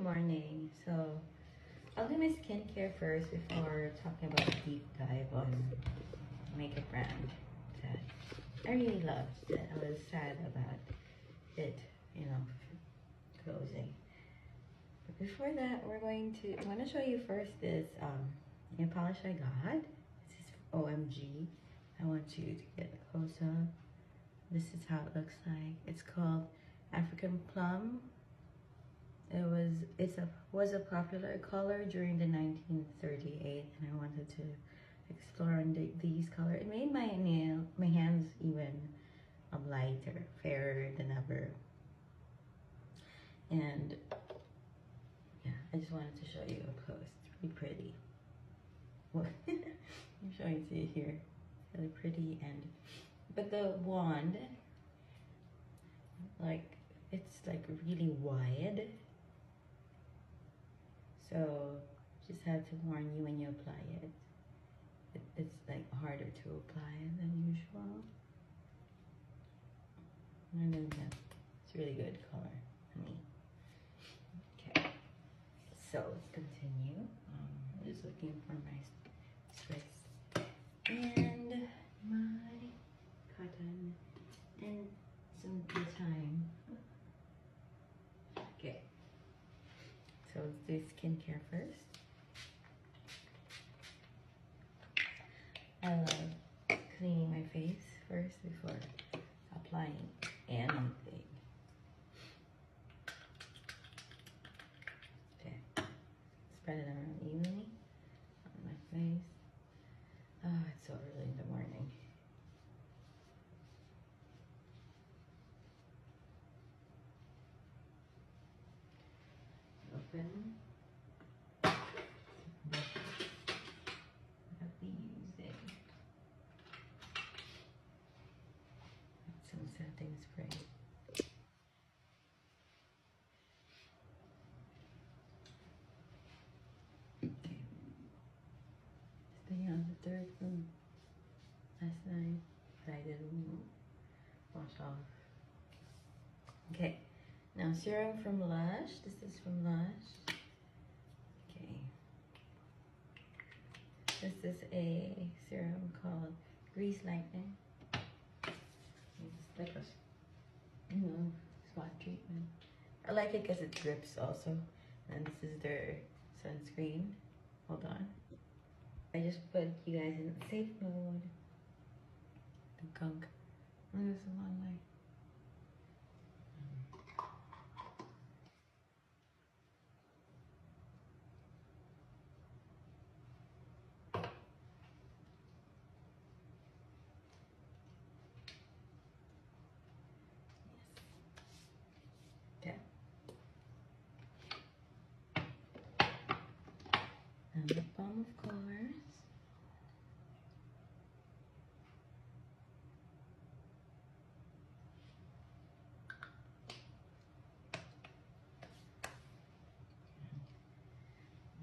morning. So I'll do my skincare first before talking about a deep dive on makeup brand that I really loved, that I was sad about it, closing. But before that, I'm going to show you first this nail polish I got. This is OMG. I want you to get a close up. This is how it looks like. It's called African Plum. It was a popular color during the 1938, and I wanted to explore on these colors. It made my hands even lighter, fairer than ever. And yeah, I just wanted to show you up close. It's really pretty. I'm showing it to you here. It's really pretty, but the wand, it's really wide. So just have to warn you when you apply it. It's harder to apply than usual. And then it's a really good color for me. Okay, so let's continue. I'm just looking for my Swiss and my cotton and some tea time. Okay, so let's do skincare first. I love cleaning my face first before applying anything. Okay, spread it around evenly on my face. Oh, it's so early in the morning. Open. Some setting spray. Okay. Staying on the third from last night that I didn't wash off. Okay. Now serum from Lush. This is from Lush. Okay. This is a serum called Grease Lightening. It's like a, spot treatment. I like it because it drips also. And this is their sunscreen. Hold on. I just put you guys in safe mode. The gunk. Oh, there's a long way. And the balm, of course.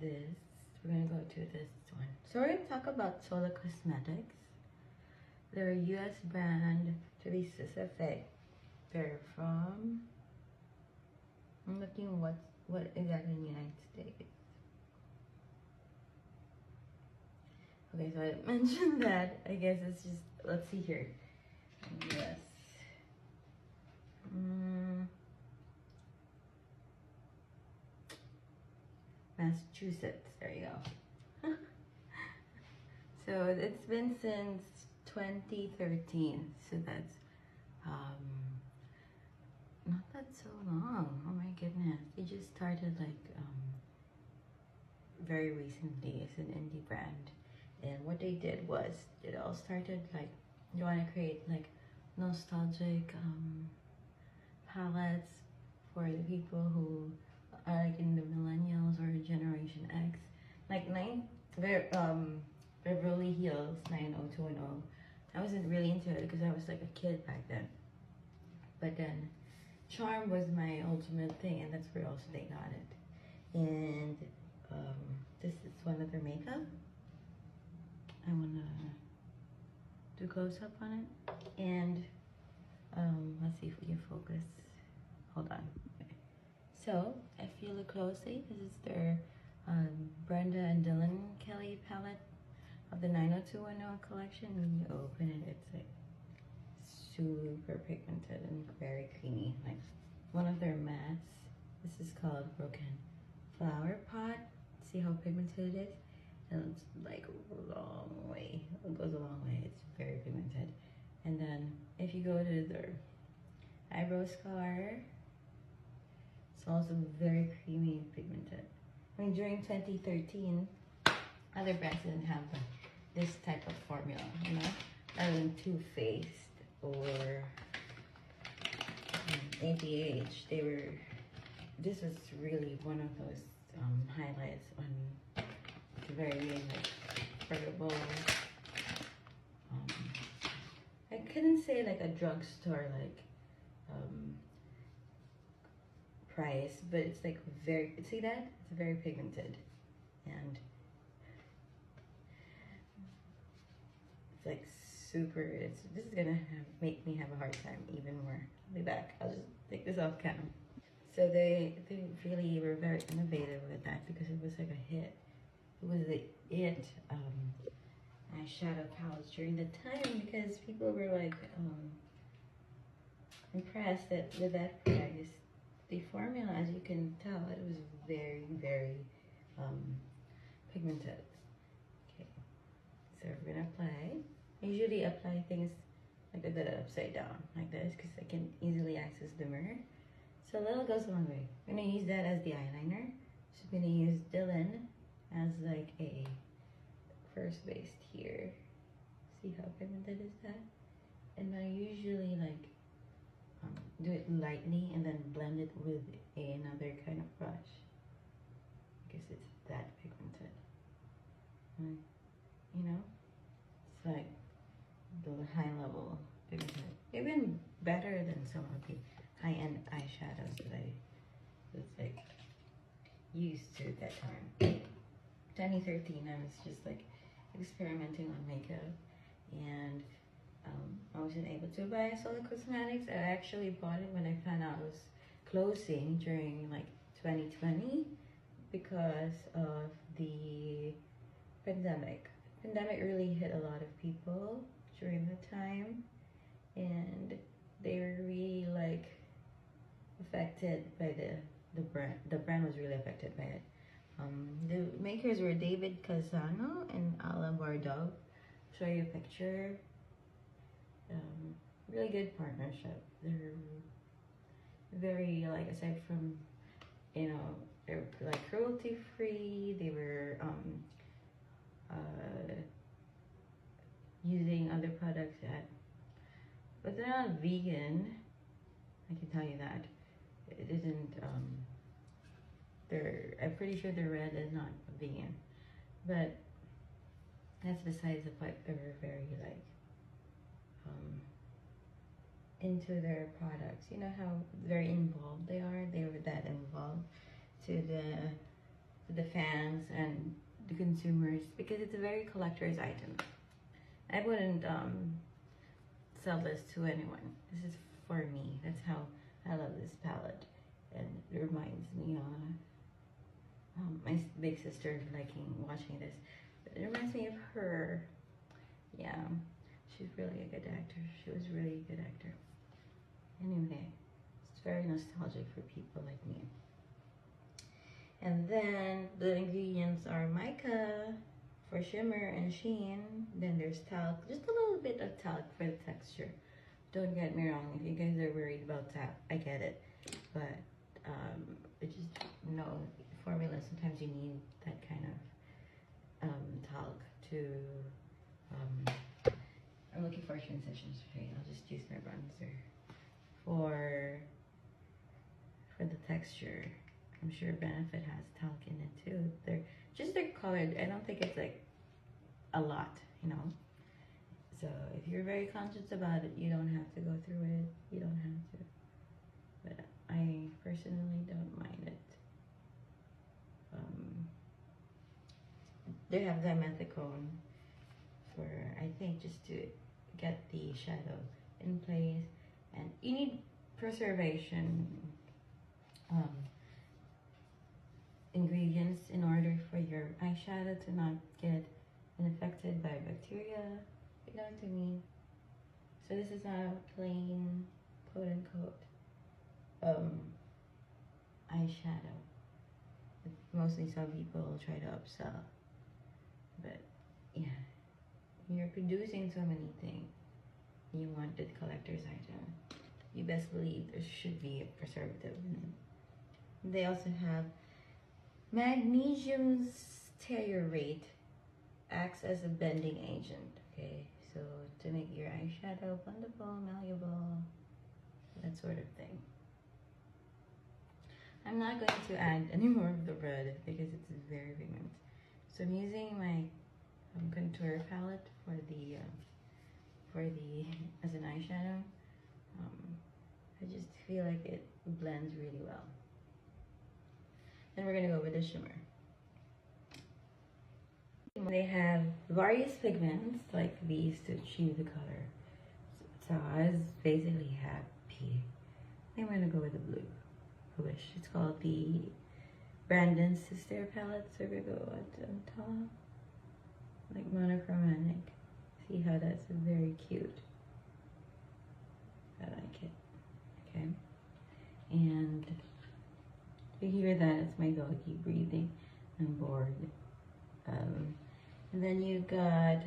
We're gonna go to this one. So we're gonna talk about Sola Cosmetics. They're a US brand, to be specific. They're from, I'm looking what is that in the United States. Okay, so I didn't mention that. I guess it's just, let's see here. Yes. Massachusetts, there you go. So it's been since 2013, so that's not that so long. Oh my goodness, they just started very recently. It's an indie brand, and what they did was it all started you want to create nostalgic palettes for the people who are in the millennials or Generation X, Beverly Hills 90210. I wasn't really into it because I was a kid back then. But then Charm was my ultimate thing, and that's where also they got it. And this is one of their makeup. I wanna do close up on it, and let's see if we can focus. Hold on. Okay. So if you look closely, this is their Brenda and Dylan Kelly palette of the 90210 collection. When you open it, it's like super pigmented and very creamy. Like one of their mattes. This is called Broken Flower Pot. See how pigmented it is? And it's like a long way. It goes a long way. It's very pigmented. And then if you go to their eyebrow scar, it's also very creamy and pigmented. I mean, during 2013, other brands didn't have this type of formula, you know, other than Too Faced or ABH. This was really one of those highlights on very like affordable. I couldn't say like a drugstore like price, but it's like very, see that? It's very pigmented and it's like super, this is gonna make me have a hard time even more. I'll be back. I'll just take this off cam. So they really were very innovative with that because it was like a hit. It was the it eyeshadow palettes during the time because people were like impressed with that price. The formula, as you can tell, it was very, very pigmented. Okay, so we're gonna apply. I usually apply things like I did it upside down, like this, because I can easily access the mirror. So a little goes a long way. I'm gonna use that as the eyeliner. So I'm gonna use Dylan as like a first base here. See how pigmented is that? And I usually like do it lightly and then blend it with another kind of brush because it's that pigmented. You know, it's like the high level pigmented. Even better than some of the high-end eyeshadows that I was like used to at that time. 2013, I was just like experimenting on makeup, and I wasn't able to buy Sola Cosmetics. I actually bought it when I found out it was closing during like 2020 because of the pandemic. Pandemic really hit a lot of people during the time, and they were really like affected by the brand. The brand was really affected by it. The makers were David Casano and Alain Bordeaux. Show you a picture. Really good partnership. They're very, like, aside from, you know, they're like cruelty free. They were using other products but they're not vegan. I can tell you that. It isn't. I'm pretty sure the red is not vegan, but that's besides the point. They were very like into their products. You know how very involved they are. They were that involved to the fans and the consumers because it's a very collector's item. I wouldn't sell this to anyone. This is for me. That's how I love this palette, and it reminds me my big sister liking watching this. But it reminds me of her. Yeah, she's really a good actor. She was really a good actor. Anyway, it's very nostalgic for people like me. And then the ingredients are mica for shimmer and sheen. Then there's talc, just a little bit of talc for the texture. Don't get me wrong, if you guys are worried about talc, I get it. But it's just, formula, sometimes you need that kind of talc to, I'm looking for transitions. Okay, I'll just use my bronzer for the texture. I'm sure Benefit has talc in it too. They're colored. I don't think it's like a lot, So if you're very conscious about it, you don't have to go through it. You don't have to. But I personally don't mind it. They have dimethicone for, I think, just to get the shadow in place. And you need preservation ingredients in order for your eyeshadow to not get infected by bacteria. You know what I mean? So this is not a plain, quote unquote, eyeshadow. Mostly some people try to upsell, but yeah, you're producing so many things. You want the collector's item. You best believe there should be a preservative in it. They also have magnesium stearate, acts as a bending agent. Okay, so to make your eyeshadow blendable, malleable, that sort of thing. I'm not going to add any more of the red because it's very pigmented. So I'm using my contour palette for the as an eyeshadow. I just feel like it blends really well. Then we're gonna go with the shimmer. They have various pigments like these to achieve the color. So I was basically happy. I'm gonna go with the blue. I wish. It's called the Brandon Sister palette. So we're gonna go on top, like monochromatic. See how that's very cute. I like it. Okay, and you hear that? It's my doggy breathing. I'm bored. And then you got.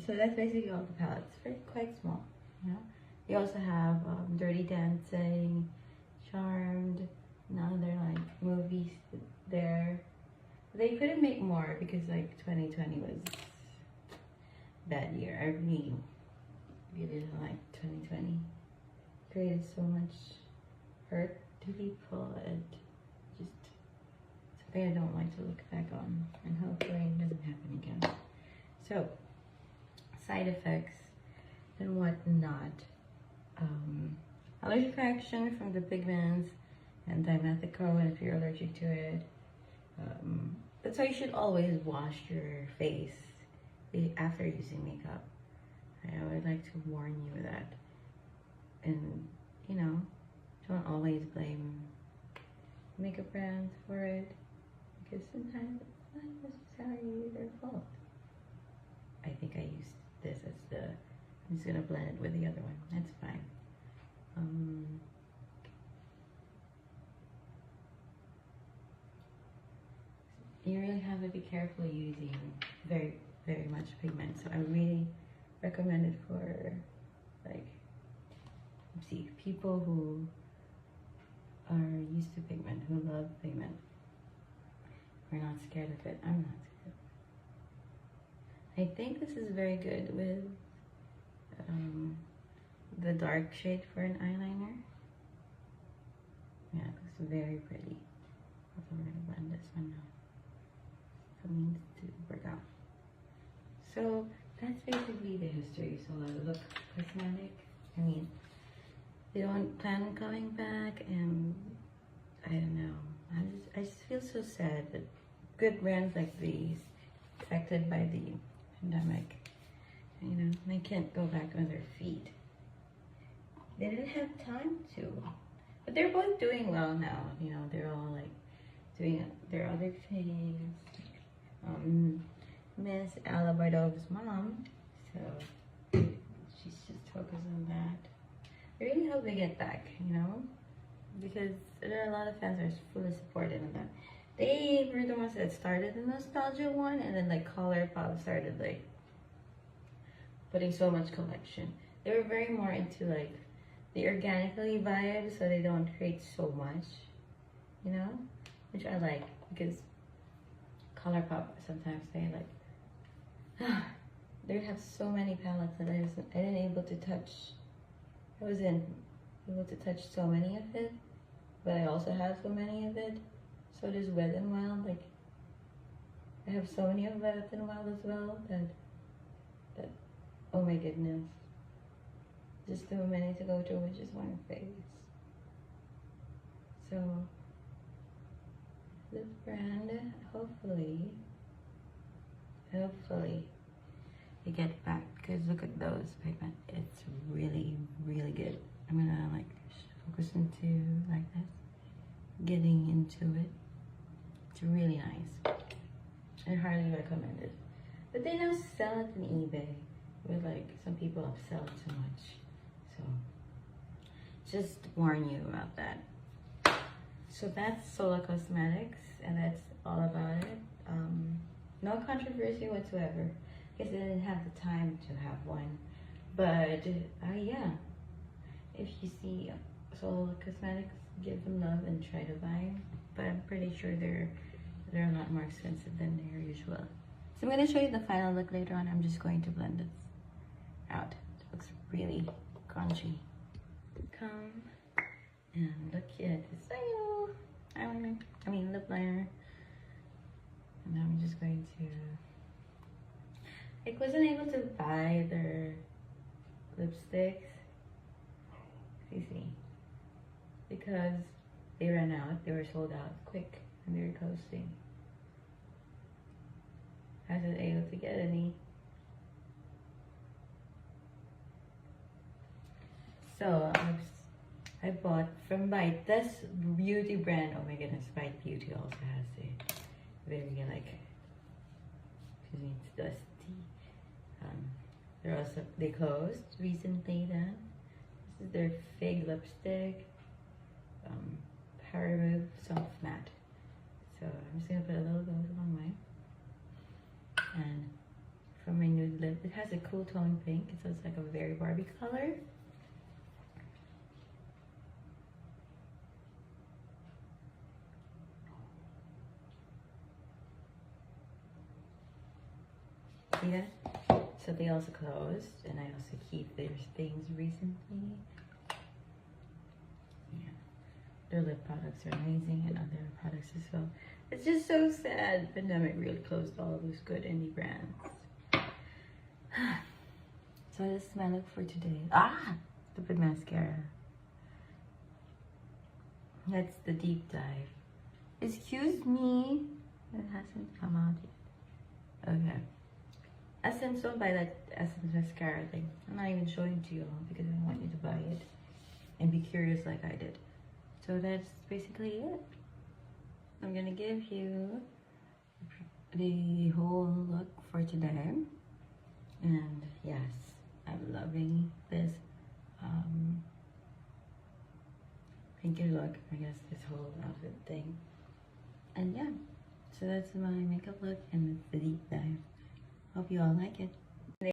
So that's basically all the palettes. Very quite small. You know. They also have Dirty Dancing, Charmed. Now they're like movies there. They couldn't make more because like 2020 was a bad year. I really didn't like 2020. Created so much hurt to people. It just something I don't like to look back on, and hopefully it doesn't happen again. So side effects and whatnot. Allergic reaction from the pigments and dimethicone if you're allergic to it. That's why you should always wash your face after using makeup. I would like to warn you that. And, you know, don't always blame makeup brands for it, because sometimes it's not necessarily their fault. I think I used this as the, I'm just gonna blend it with the other one. That's fine. You really have to be careful using very, very much pigment. So I really recommend it for, like, see, people who are used to pigment, who love pigment. We're not scared of it. I'm not scared. I think this is very good with the dark shade for an eyeliner. Yeah, it's very pretty. Also, we're gonna blend this one now. It needs to work out. So that's basically the history. So look cosmetic. I mean, they don't plan on coming back, and I don't know. I just feel so sad that good brands like these, affected by the pandemic, you know, they can't go back on their feet. They didn't have time to, but they're both doing well now. You know, they're all like doing their other things. Miss Alabardov's mom, so she's just focused on that. I really hope they get back, you know, because there are a lot of fans that are fully supportive of them. They were the ones that started the nostalgia one, and then like ColourPop started like putting so much collection. They were very more into like the organically vibe, so they don't create so much, you know, which I like, because ColourPop sometimes they like they have so many palettes that I wasn't able to touch. I wasn't able to touch so many of it, but I also have so many of it. So there's Wet n Wild, like I have so many of Wet n Wild as well that oh my goodness, just too many to go through with just one face. So this brand, hopefully you get back, because look at those pigment. It's really, really good. I'm gonna like focus into like this, getting into it. It's really nice. I highly recommend it. But they now sell it on eBay. Where like some people upsell it too much. So just warn you about that. So that's Sola Cosmetics, and that's all about it. No controversy whatsoever. I guess I didn't have the time to have one. But yeah, if you see Sola Cosmetics, give them love and try to buy them. But I'm pretty sure they're a lot more expensive than their usual. So I'm going to show you the final look later on. I'm just going to blend this out. It looks really crunchy. Come and look at this eyeliner. I mean lip liner. And I'm just going to... I wasn't able to buy their lipsticks. You see, because they ran out. They were sold out quick and they were closing. I wasn't able to get any. So I bought from Bite, this beauty brand. Oh my goodness, Bite Beauty also has a very like, excuse me, it's dusty. They closed recently then. This is their Fig lipstick, Power Move Soft Matte. So I'm just gonna put a little bit on mine. And from my nude lip, it has a cool tone pink, so it's like a very Barbie color. See that? So they also closed, and I also keep their things recently. Yeah, their lip products are amazing, and other products as well. It's just so sad. Pandemic really closed all of those good indie brands. So this is my look for today. Stupid mascara. That's the deep dive. Excuse me. It hasn't come out yet. Okay. Essence, don't buy that Essence mascara thing. I'm not even showing to you all because I want you to buy it and be curious like I did. So that's basically it. I'm gonna give you the whole look for today. And yes, I'm loving this pinky look. I guess this whole outfit thing. And yeah, so that's my makeup look and it's the deep dive. Hope you all like it.